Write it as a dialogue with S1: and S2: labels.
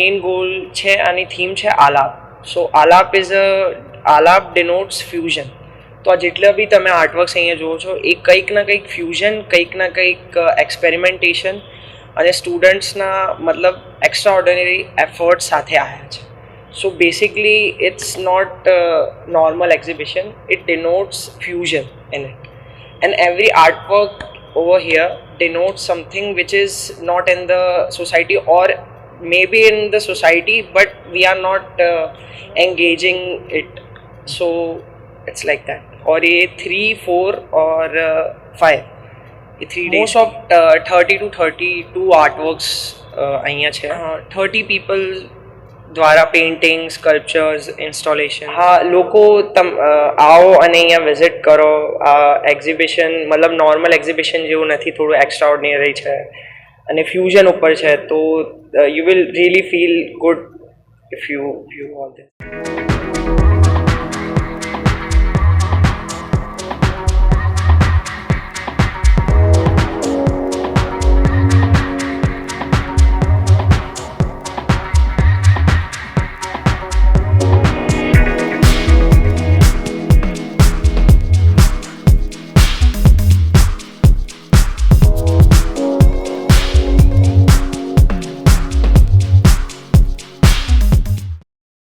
S1: Main goal છે આની theme છે આલાપ. સો આલાપ ડિનોટ્સ ફ્યુઝન. તો આ જેટલા બી તમે આર્ટવર્ક્સ અહીંયા જુઓ છો એ કંઈક ના કંઈક ફ્યુઝન, કંઈક ના કંઈક એક્સપેરિમેન્ટેશન અને સ્ટુડન્ટ્સના મતલબ એક્સ્ટ્રા ઓર્ડિનરી એફર્ટ સાથે આવ્યા છે. So basically it's not normal exhibition, it denotes fusion in it, and every artwork over here denotes something which is not in the society, or maybe in the society but we are not engaging it. So it's like that. Or ये 3, 4 or 5 ये 3 days most of 30 to 32 artworks અહીંયા છે. 30 people દ્વારા painting, sculptures, installation. હા, લોકો આવો અને અહીંયા વિઝિટ કરો. આ એક્ઝિબિશન મતલબ નોર્મલ એક્ઝિબિશન જેવું નથી, થોડું એક્સ્ટ્રા ઓર્ડિનરી છે અને ફ્યુઝન ઉપર છે. તો you will really feel good if you all this.